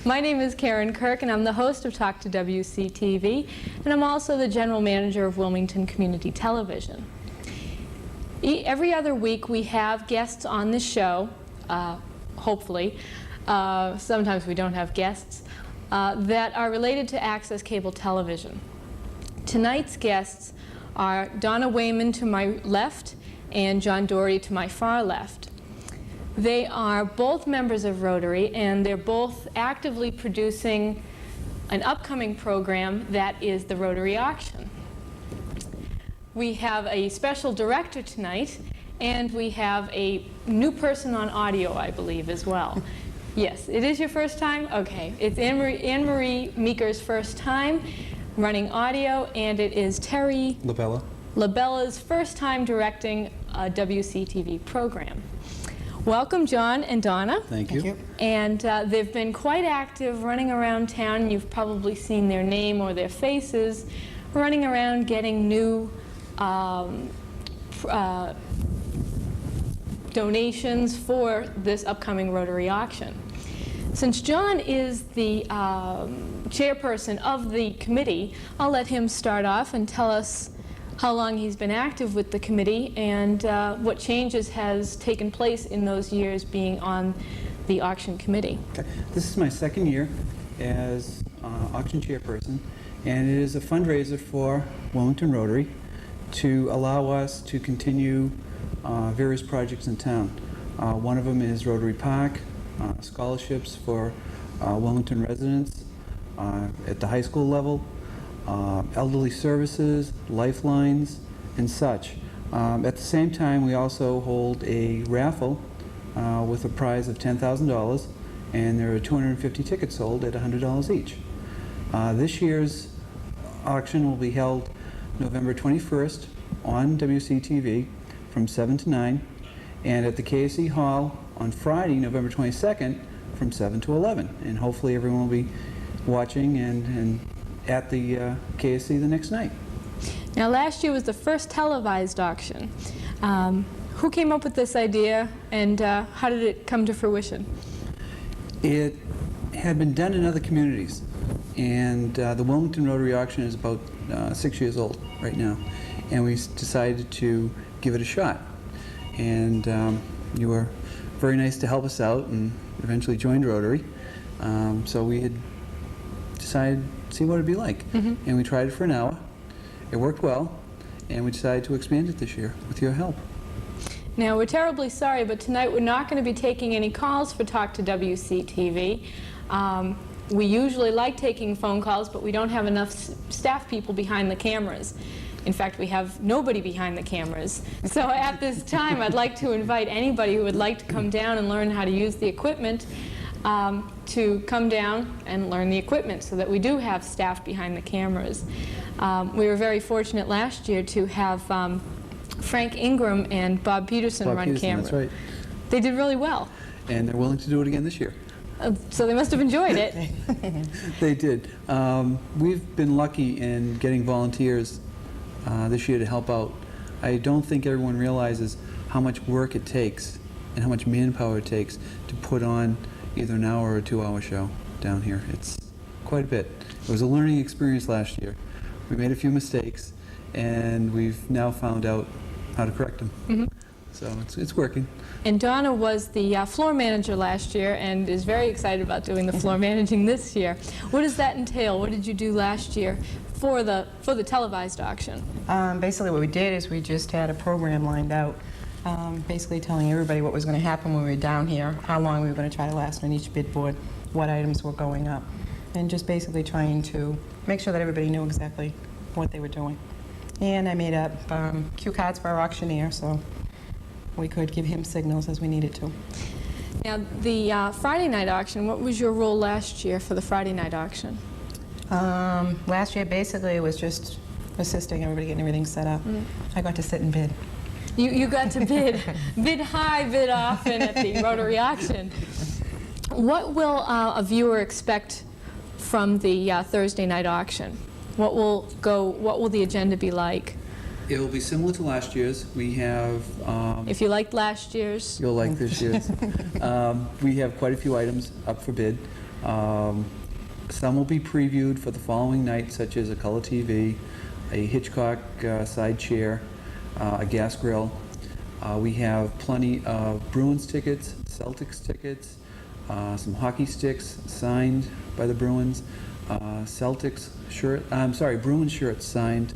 My name is Karen Kirk, and I'm the host of Talk to WCTV, and I'm also the General Manager of Wilmington Community Television. Every other week we have guests on the show, hopefully. Sometimes we don't have guests, that are related to access cable television. Tonight's guests are Donna Weyman to my left and John Doherty to my far left. They are both members of Rotary, and they're both actively producing an upcoming program that is the Rotary Auction. We have a special director tonight, and we have a new person on audio, I believe, as well. Yes, it is your first time? Okay. It's Anne-Marie Meeker's first time running audio, and it is Terry Labella's first time directing a WCTV program. Welcome, John and Donna. Thank you. And they've been quite active running around town. You've probably seen their name or their faces running around getting new donations for this upcoming Rotary auction. Since John is the chairperson of the committee, I'll let him start off and tell us how long he's been active with the committee and what changes has taken place in those years being on the auction committee. Okay. This is my second year as auction chairperson, and it is a fundraiser for Wilmington Rotary to allow us to continue various projects in town. One of them is Rotary Park, scholarships for Wilmington residents at the high school level, elderly services, lifelines, and such. At the same time, we also hold a raffle with a prize of $10,000, and there are 250 tickets sold at $100 each. This year's auction will be held November 21st on WCTV from 7 to 9, and at the KSE Hall on Friday, November 22nd from 7 to 11. And hopefully everyone will be watching and at the KSE the next night. Now, last year was the first televised auction. Who came up with this idea, and how did it come to fruition? It had been done in other communities, and the Wilmington Rotary auction is about 6 years old right now, and we decided to give it a shot. And you were very nice to help us out and eventually joined Rotary. So we had decided to see what it'd be like. And we tried it for an hour. It worked well, and we decided to expand it this year with your help. Now, we're terribly sorry, but tonight we're not going to be taking any calls for Talk to WCTV. We usually like taking phone calls, but we don't have enough staff people behind the cameras. In fact, we have nobody behind the cameras. So at this time, I'd like to invite anybody who would like to come down and learn how to use the equipment to come down and learn the equipment so that we do have staff behind the cameras. We were very fortunate last year to have Frank Ingram and Bob Peterson run cameras. That's right. They did really well. And they're willing to do it again this year. So they must have enjoyed it. They did. We've been lucky in getting volunteers this year to help out. I don't think everyone realizes how much work it takes and how much manpower it takes to put on either an hour or a 2-hour show down here. It's quite a bit. It was a learning experience last year. We made a few mistakes, and we've now found out how to correct them. So it's working. And Donna was the floor manager last year and is very excited about doing the floor managing this year. What does that entail? What did you do last year for the televised auction? Basically what we did is we just had a program lined out, basically telling everybody what was going to happen when we were down here, how long we were going to try to last on each bid board, what items were going up, and just basically trying to make sure that everybody knew exactly what they were doing. And I made up cue cards for our auctioneer, so we could give him signals as we needed to. Now, the Friday night auction, what was your role last year for the Friday night auction? Last year, basically, it was just assisting everybody getting everything set up. I got to sit and bid. You got to bid, bid high, bid often at the Rotary auction. What will a viewer expect from the Thursday night auction? What will the agenda be like? It will be similar to last year's. We have... if you liked last year's... You'll like this year's. We have quite a few items up for bid. Some will be previewed for the following night, such as a color TV, a Hitchcock side chair, a gas grill. We have plenty of Bruins tickets, Celtics tickets, some hockey sticks signed by the Bruins, Bruins shirts signed.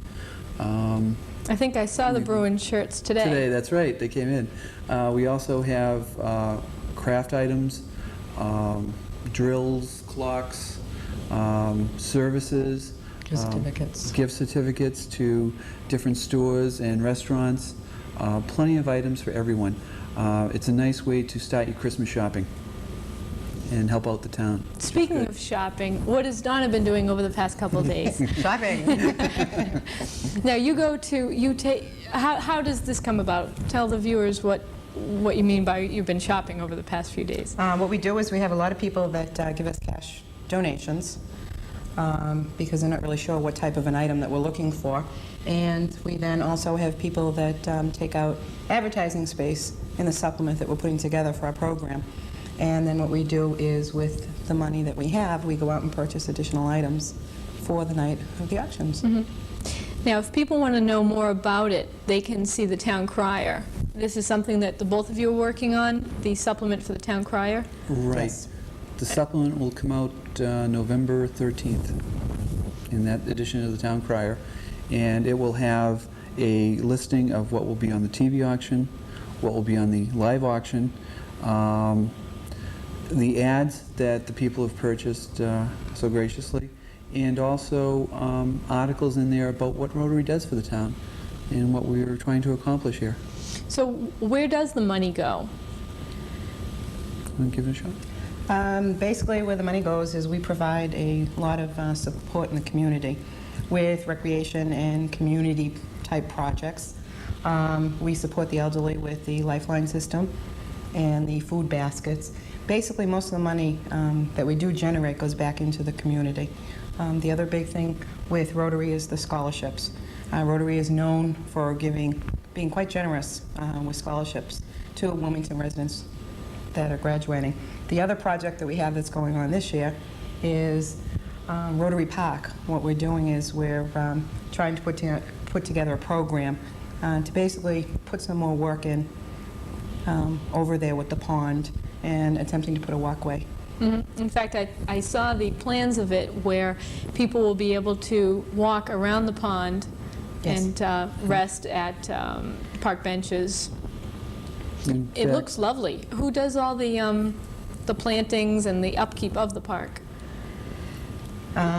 I think I saw the Bruins shirts today. Today, that's right, they came in. We also have craft items, drills, clocks, services. Gift certificates to different stores and restaurants. Plenty of items for everyone. It's a nice way to start your Christmas shopping and help out the town. Speaking of shopping, what has Donna been doing over the past couple of days? Shopping. Now how does this come about? Tell the viewers what you mean by you've been shopping over the past few days. What we do is we have a lot of people that give us cash donations because they're not really sure what type of an item that we're looking for. And we then also have people that take out advertising space in the supplement that we're putting together for our program. And then what we do is, with the money that we have, we go out and purchase additional items for the night of the auctions. Mm-hmm. Now, if people want to know more about it, they can see the Town Crier. This is something that the both of you are working on, the supplement for the Town Crier? Right. Yes. The supplement will come out November 13th in that edition of the Town Crier, and it will have a listing of what will be on the TV auction, what will be on the live auction, the ads that the people have purchased so graciously, and also articles in there about what Rotary does for the town and what we're trying to accomplish here. So where does the money go? Want to give it a shot? Basically, where the money goes is we provide a lot of support in the community with recreation and community-type projects. We support the elderly with the Lifeline system and the food baskets. Basically, most of the money that we do generate goes back into the community. The other big thing with Rotary is the scholarships. Rotary is known for being quite generous with scholarships to Wilmington residents that are graduating. The other project that we have that's going on this year is Rotary Park. What we're doing is we're trying to put together a program to basically put some more work in over there with the pond and attempting to put a walkway. Mm-hmm. In fact, I saw the plans of it where people will be able to walk around the pond Yes. and rest at park benches. It looks lovely. Who does all the plantings and the upkeep of the park?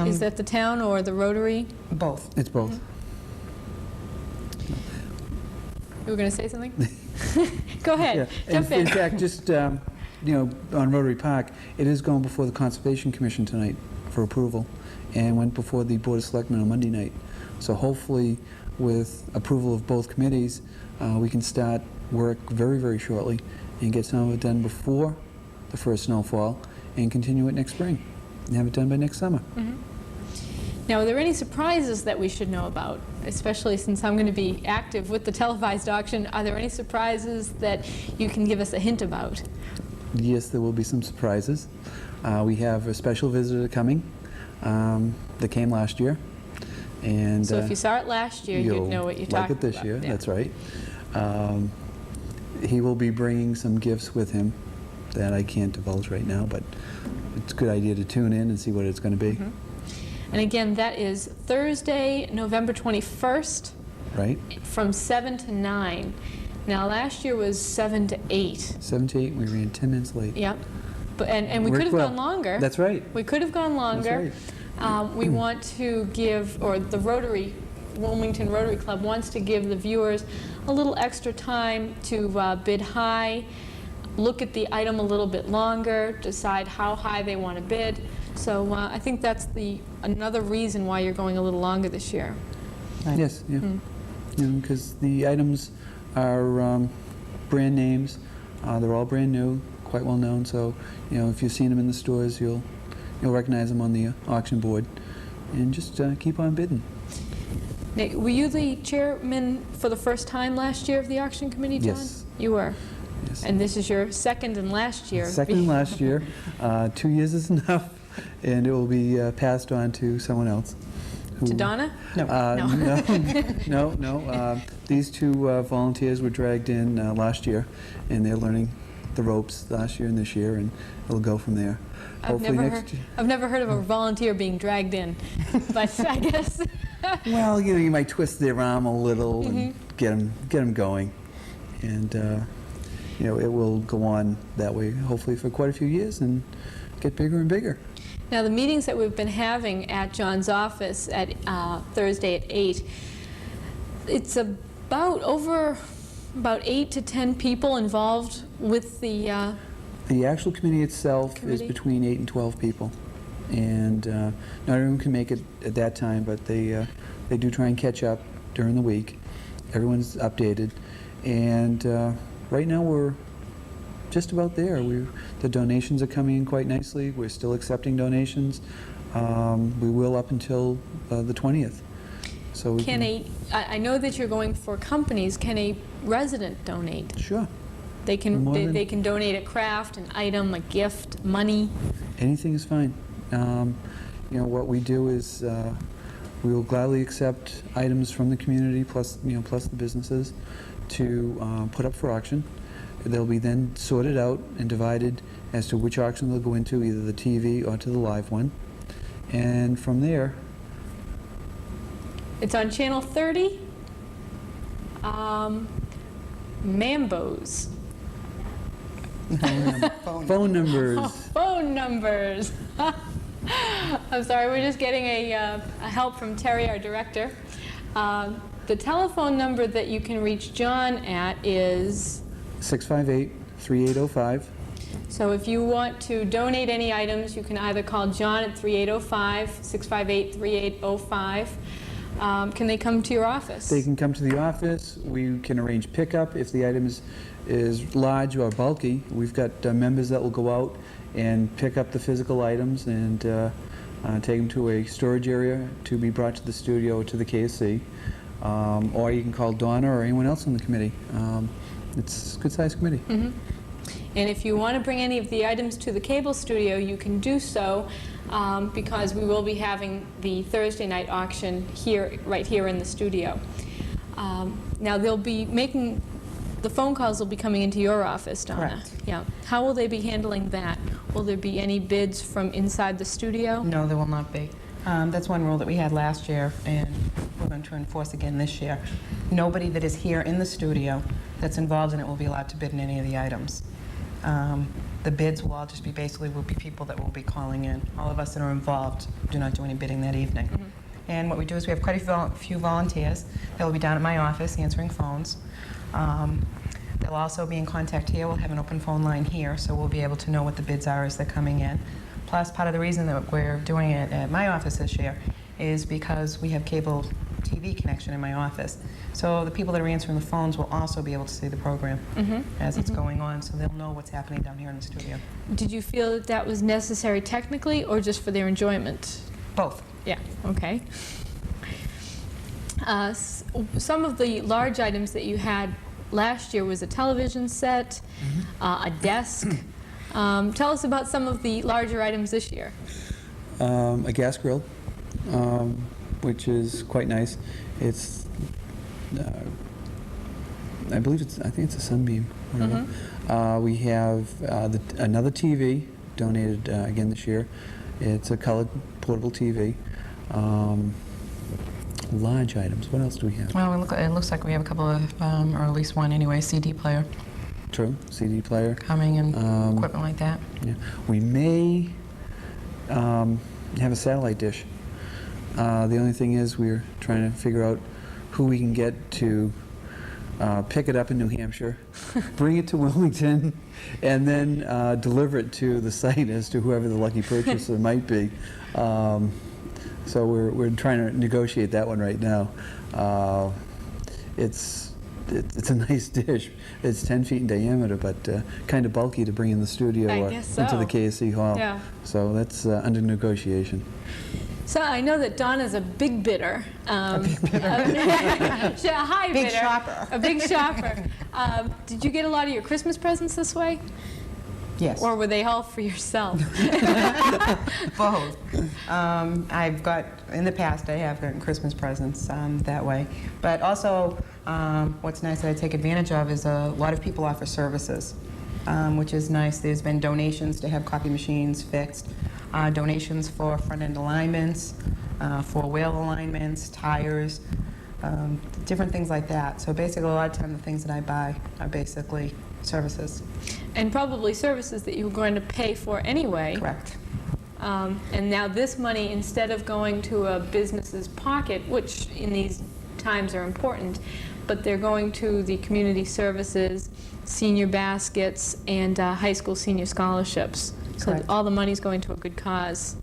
Is that the town or the Rotary? Both. It's both. You were going to say something? Go ahead. Yeah. Jump in. In fact, just on Rotary Park, it is going before the Conservation Commission tonight for approval, and went before the Board of Selectmen on Monday night. So hopefully, with approval of both committees, we can start work very, very shortly and get some of it done before the first snowfall and continue it next spring and have it done by next summer. Mm-hmm. Now, are there any surprises that we should know about, especially since I'm going to be active with the televised auction? Are there any surprises that you can give us a hint about? Yes, there will be some surprises. We have a special visitor coming that came last year. And So if you saw it last year, you'd know what you're talking about. like it this year, Yeah. that's right. He will be bringing some gifts with him that I can't divulge right now, but it's a good idea to tune in and see what it's going to be. Mm-hmm. And again, that is Thursday, November 21st, Right? from 7 to 9. Now, last year was 7 to 8. 7 to 8, we ran 10 minutes late. Yep. And we Worked could have well. gone longer. That's right. We could have gone longer. We want to give, or the Wilmington Rotary Club wants to give the viewers a little extra time to bid high, look at the item a little bit longer, decide how high they want to bid. So I think that's another reason why you're going a little longer this year. Right. Yes, yeah. Because the items are brand names. They're all brand new, quite well known. So, if you've seen them in the stores, you'll recognize them on the auction board. And just keep on bidding. Now, were you the chairman for the first time last year of the auction committee, John? Yes. You were. Yes. And this is your second and last year. Second and last year. 2 years is enough. and it will be passed on to someone else. To Donna? No. No. These two volunteers were dragged in last year, and they're learning the ropes last year and this year, and it'll go from there. I've never heard of a volunteer being dragged in, but I guess. Well, you might twist their arm a little and get them going, and it will go on that way, hopefully for quite a few years, and get bigger and bigger. Now, the meetings that we've been having at John's office at Thursday at 8, it's about 8 to 10 people involved with the. The actual committee itself Committee? is between 8 and 12 people, and not everyone can make it at that time, but they do try and catch up during the week. Everyone's updated, and right now we're just about there. The donations are coming in quite nicely. We're still accepting donations. We will up until the 20th. So I know that you're going for companies. Can a resident donate? Sure. They can donate a craft, an item, a gift, money. Anything is fine. What we do is we will gladly accept items from the community plus the businesses to put up for auction. They'll be then sorted out and divided as to which auction they'll go into, either the TV or to the live one. And from there... It's on Channel 30. Mambos. Phone numbers. Oh, phone numbers. I'm sorry, we're just getting a help from Terry, our director. The telephone number that you can reach John at is... 658-3805. So if you want to donate any items, you can either call John at 3805-658-3805. Can they come to your office? They can come to the office. We can arrange pickup if the item is large or bulky. We've got members that will go out and pick up the physical items and take them to a storage area to be brought to the studio or to the KSC. Or you can call Donna or anyone else on the committee. It's a good-sized committee. Mm-hmm. And if you want to bring any of the items to the cable studio, you can do so because we will be having the Thursday night auction right here in the studio. Now they'll be making, the phone calls will be coming into your office, Donna. Correct. Yeah. How will they be handling that? Will there be any bids from inside the studio? No, there will not be. That's one rule that we had last year, and we're going to enforce again this year. Nobody that is here in the studio that's involved in it will be allowed to bid in any of the items. The bids will all just be will be people that will be calling in. All of us that are involved do not do any bidding that evening. Mm-hmm. And what we do is we have quite a few volunteers that will be down at my office answering phones. They'll also be in contact here. We'll have an open phone line here, so we'll be able to know what the bids are as they're coming in. Plus, part of the reason that we're doing it at my office this year is because we have cable TV connection in my office. So the people that are answering the phones will also be able to see the program as it's going on, so they'll know what's happening down here in the studio. Did you feel that that was necessary technically or just for their enjoyment? Both. Yeah, okay. Some of the large items that you had last year was a television set, a desk. Tell us about some of the larger items this year. A gas grill, which is quite nice. It's, I think it's a Sunbeam. We have another TV donated again this year. It's a colored portable TV. Large items. What else do we have? Well, it looks like we have a couple of, or at least one anyway, CD player. True, CD player. Coming and equipment like that. Yeah. We may have a satellite dish. The only thing is we're trying to figure out who we can get to pick it up in New Hampshire, bring it to Wilmington, and then deliver it to the site as to whoever the lucky purchaser might be. So we're trying to negotiate that one right now. It's a nice dish. It's 10 feet in diameter, but kind of bulky to bring in the studio or into the KSC hall. Yeah. So that's under negotiation. So I know that Donna's a big bidder. A big bidder. A high bidder. Big shopper. A big shopper. Did you get a lot of your Christmas presents this way? Yes. Or were they all for yourself? Both. I've got, in the past, I have gotten Christmas presents that way. But also, what's nice that I take advantage of is a lot of people offer services, which is nice. There's been donations to have copy machines fixed, donations for front-end alignments, for wheel alignments, tires, different things like that. So basically, a lot of time, the things that I buy are basically services. And probably services that you were going to pay for anyway. Correct. And now this money, instead of going to a business's pocket, which in these times are important, but they're going to the community services, senior baskets, and high school senior scholarships. So Correct. all the money's going to a good cause.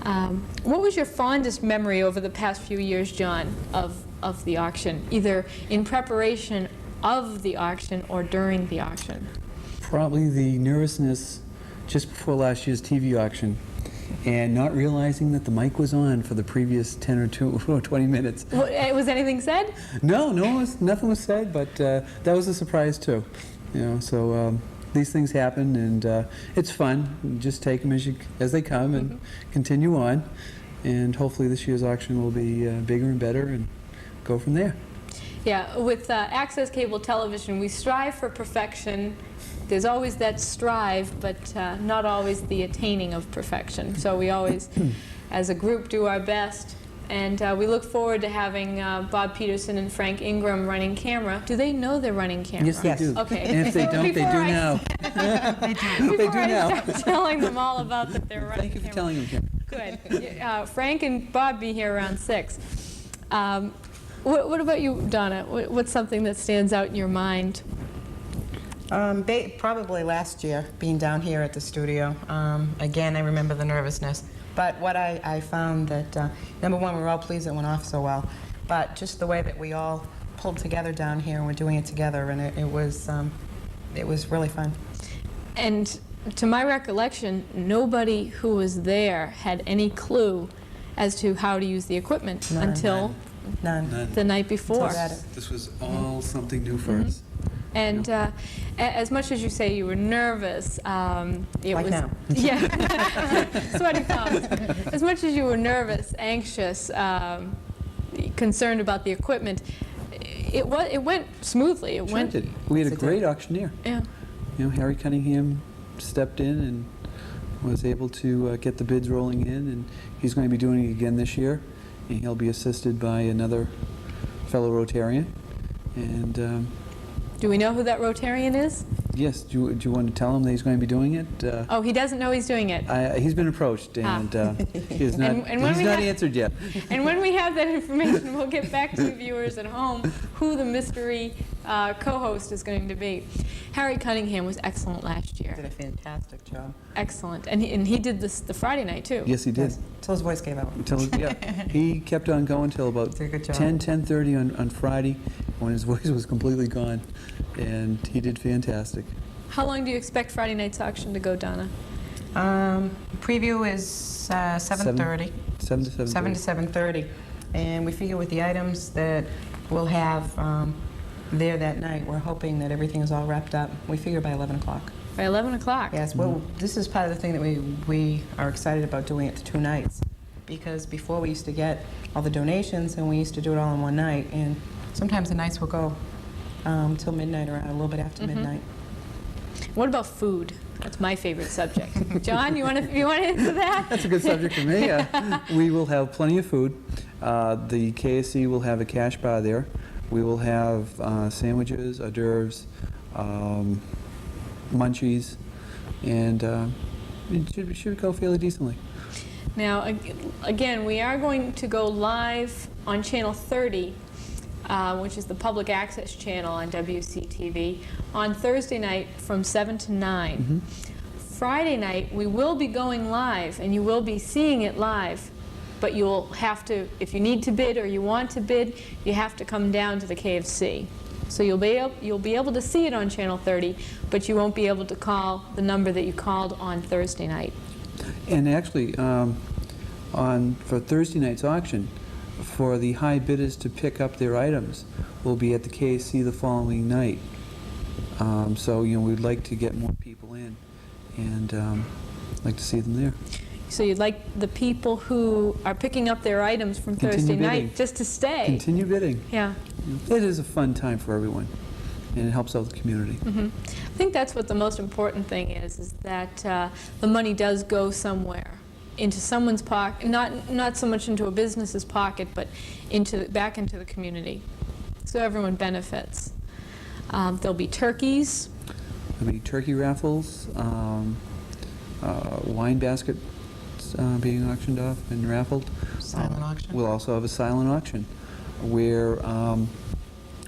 What was your fondest memory over the past few years, John, of the auction, either in preparation of the auction or during the auction? Probably the nervousness just before last year's TV auction and not realizing that the mic was on for the previous 10 or 20 minutes. Was anything said? No, nothing was said, but that was a surprise too. So these things happen, and it's fun. Just take them as they come and continue on. And hopefully this year's auction will be bigger and better and go from there. Yeah, with access cable television, we strive for perfection. There's always that strive, but not always the attaining of perfection. So we always, as a group, do our best. And we look forward to having Bob Peterson and Frank Ingram running camera. Do they know they're running camera? Yes, they do. Okay. And if they don't, they do now. Before I start telling them all about that they're running Thank you for camera. telling them, Kim. Good. Frank and Bob be here around 6. What about you, Donna? What's something that stands out in your mind? Probably last year, being down here at the studio. Again, I remember the nervousness. But what I found that, number one, we were all pleased it went off so well. But just the way that we all pulled together down here and we're doing it together, and it was really fun. And to my recollection, nobody who was there had any clue as to how to use the equipment until None. the night before. This was all something new for us. And as much as you say you were nervous, it Like was now. Yeah, sweaty palms. As much as you were nervous, anxious, concerned about the equipment, it went smoothly. It went. We had a great auctioneer. Yeah. Harry Cunningham stepped in and was able to get the bids rolling in, and he's going to be doing it again this year, and he'll be assisted by another fellow Rotarian. And Do we know who that Rotarian is? yes, do you want to tell him that he's going to be doing it? Oh, he doesn't know he's doing it. He's been approached, and he has not, And when he's we not have- answered yet. And when we have that information, we'll get back to you viewers at home who the mystery co-host is going to be. Harry Cunningham was excellent last year. Did a fantastic job. Excellent. And he did this the Friday night, too. Yes, he did. Yes. Till his voice gave out. He kept on going till about Did a good job. 10:30 on Friday, when his voice was completely gone, and he did fantastic. How long do you expect Friday night's auction to go, Donna? Preview is 7:30. 7 to 7:30. 7 to 7:30. And we figure with the items that we'll have there that night, we're hoping that everything is all wrapped up. We figure by 11 o'clock. By 11 o'clock? Yes, well, this is part of the thing that we are excited about doing it the 2 nights. Because before we used to get all the donations and we used to do it all in one night. And sometimes the nights will go till midnight or a little bit after midnight. What about food? That's my favorite subject. John, you want to answer that? That's a good subject for me. We will have plenty of food. The KSC will have a cash bar there. We will have sandwiches, hors d'oeuvres, munchies, and it should go fairly decently. Now, again, we are going to go live on Channel 30, which is the public access channel on WCTV, on Thursday night from 7 to 9. Friday night, we will be going live, and you will be seeing it live, but you'll have to, if you need to bid or you want to bid, you have to come down to the KFC. So you'll be able to see it on Channel 30, but you won't be able to call the number that you called on Thursday night. And actually, for Thursday night's auction, for the high bidders to pick up their items, will be at the KSC the following night. So we'd like to get more people in and I'd like to see them there. So you'd like the people who are picking up their items from Continue Thursday bidding. night just to stay? Continue bidding. Yeah. It is a fun time for everyone, and it helps out the community. I think that's what the most important thing is that the money does go somewhere, into someone's pocket, not so much into a business's pocket, but back into the community, so everyone benefits. There'll be turkeys. There'll be turkey raffles, wine baskets being auctioned off and raffled. Silent auction. We'll also have a silent auction where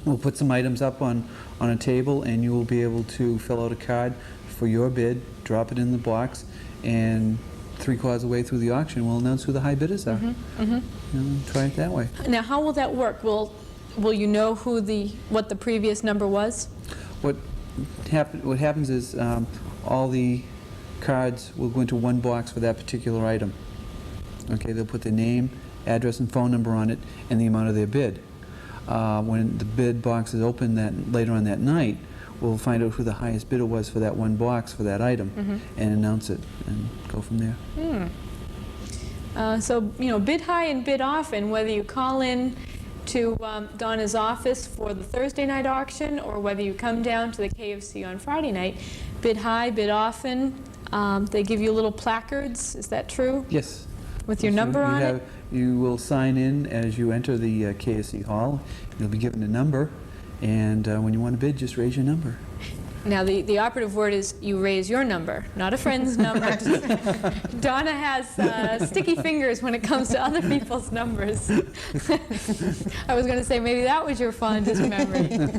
we'll put some items up on a table, and you will be able to fill out a card for your bid, drop it in the box, and 3/4 of the way through the auction, we'll announce who the high bidders are. Try it that way. Now, how will that work? Will you know what the previous number was? What happens is all the cards will go into one box for that particular item. Okay, they'll put their name, address, and phone number on it, and the amount of their bid. When the bid box is open later on that night, we'll find out who the highest bidder was for that one box for that item, and announce it, and go from there. So, bid high and bid often, whether you call in to Donna's office for the Thursday night auction, or whether you come down to the KFC on Friday night, bid high, bid often. They give you little placards, is that true? Yes. With your number on it? You will sign in as you enter the KSC hall. You'll be given a number, and when you want to bid, just raise your number. Now, the operative word is you raise your number, not a friend's number. Donna has sticky fingers when it comes to other people's numbers. I was going to say maybe that was your fondest memory.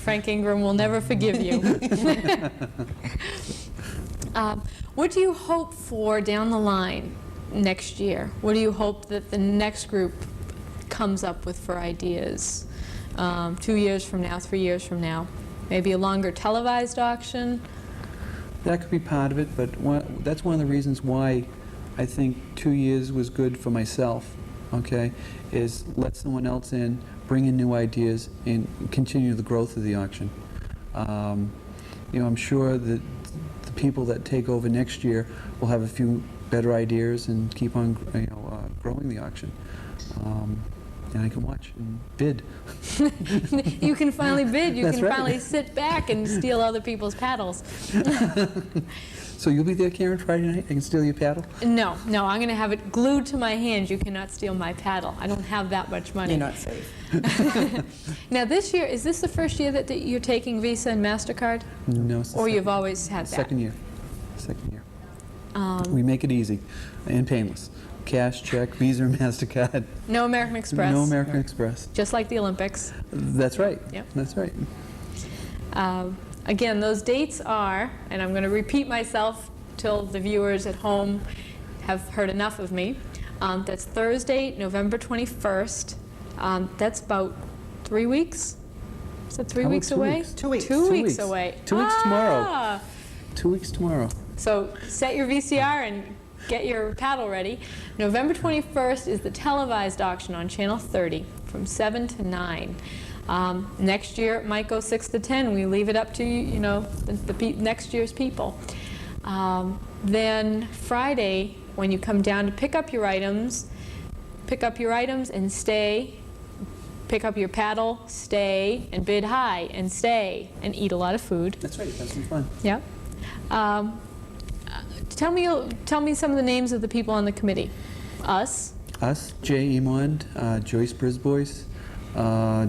Frank Ingram will never forgive you. What do you hope for down the line next year? What do you hope that the next group comes up with for ideas 2 years from now, 3 years from now? Maybe a longer televised auction? That could be part of it, but that's one of the reasons why I think 2 years was good for myself, okay, is let someone else in, bring in new ideas, and continue the growth of the auction. I'm sure that the people that take over next year will have a few better ideas and keep on growing the auction. And I can watch and bid. You can finally bid. You That's can right. finally sit back and steal other people's paddles. So you'll be there, Karen, Friday night? I can steal your paddle? No, I'm going to have it glued to my hand. You cannot steal my paddle. I don't have that much money. You're not safe. Now, this year, is this the first year that you're taking Visa and MasterCard? No, it's the Or second- you've always had that? Second year. We make it easy and painless. Cash, check, Visa, or MasterCard. No American Express? No American Express. Just like the Olympics. That's right. Yep. That's right. Again, those dates are, and I'm going to repeat myself till the viewers at home have heard enough of me. That's Thursday, November 21st. That's about 3 weeks? Is that 3 How about weeks 2 away? weeks? 2 weeks. 2 2 weeks weeks. away. 2 weeks tomorrow. Ah! 2 weeks tomorrow. So set your VCR and get your paddle ready. November 21st is the televised auction on Channel 30 from 7 to 9. Next year it might go 6 to 10. We leave it up to the next year's people. Then Friday, when you come down to pick up your items and stay. Pick up your paddle, stay, and bid high, and stay, and eat a lot of food. That's right. That's some fun. Yeah. Tell me some of the names of the people on the committee. Us. Us, Jay Emond, Joyce Brisbois,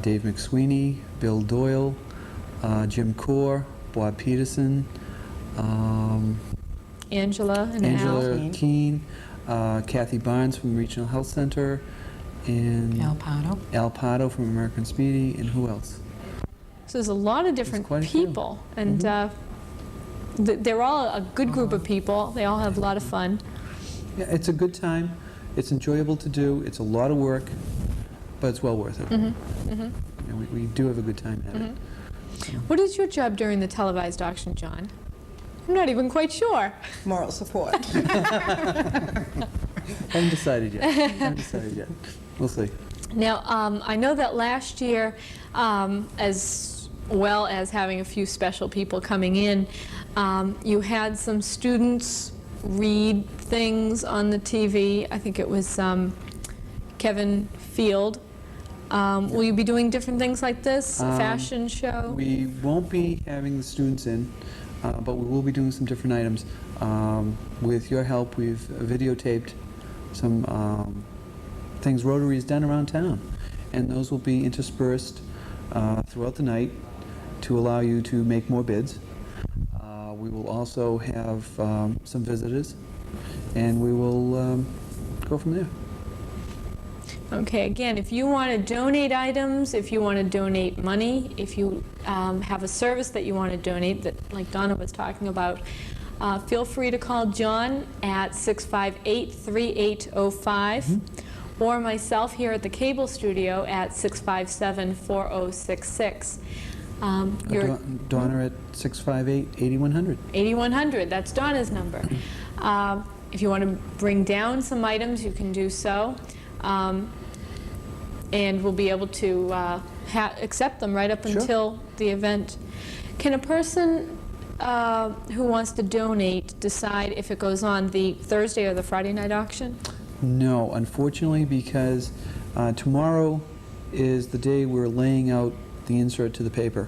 Dave McSweeney, Bill Doyle, Jim Core, Bob Peterson, Angela and Al. Angela Keene, Kathy Barnes from Regional Health Center, and Al Pardo. Al Pardo from American Speedy, and who else? So there's a lot of different quite a few. people, and they're all a good group of people. They all have a lot of fun. Yeah, it's a good time. It's enjoyable to do. It's a lot of work, but it's well worth it. We do have a good time at it. What is your job during the televised auction, John? I'm not even quite sure. Moral support. Haven't decided yet. We'll see. Now, I know that last year, as well as having a few special people coming in, You had some students read things on the TV. I think it was Kevin Field. Will you be doing different things like this? A fashion show? We won't be having the students in, but we will be doing some different items. With your help, we've videotaped some things Rotary has done around town, and those will be interspersed throughout the night to allow you to make more bids. We will also have some visitors, and we will go from there. Okay, again, if you want to donate items, if you want to donate money, if you have a service that you want to donate, that like Donna was talking about, feel free to call John at 658-3805, or myself here at the cable studio at 657-4066. Donna at 658-8100. 8100, that's Donna's number. If you want to bring down some items, you can do so. And we'll be able to accept them right up until the event. Can a person who wants to donate decide if it goes on the Thursday or the Friday night auction? No, unfortunately, because tomorrow is the day we're laying out the insert to the paper.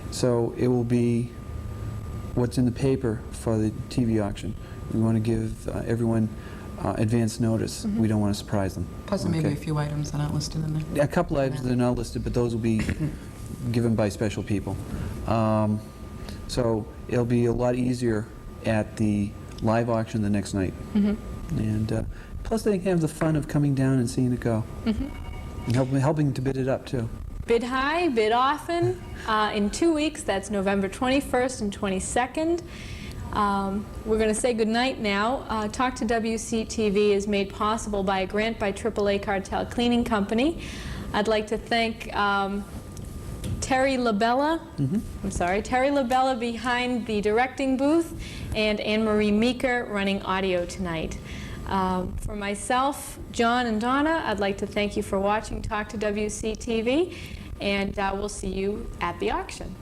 So it will be what's in the paper for the TV auction. We want to give everyone advance notice. We don't want to surprise them. Plus there may be a few items that aren't listed in there. A couple items that are not listed, but those will be given by special people. So it'll be a lot easier at the live auction the next night. And plus they have the fun of coming down and seeing it go. And helping to bid it up too. Bid high, bid often. In 2 weeks, that's November 21st and 22nd. We're going to say goodnight now. Talk to WCTV is made possible by a grant by AAA Cartel Cleaning Company. I'd like to thank Terry LaBella, Terry LaBella behind the directing booth, and Anne-Marie Meeker running audio tonight. For myself, John and Donna, I'd like to thank you for watching Talk to WCTV, and we'll see you at the auction.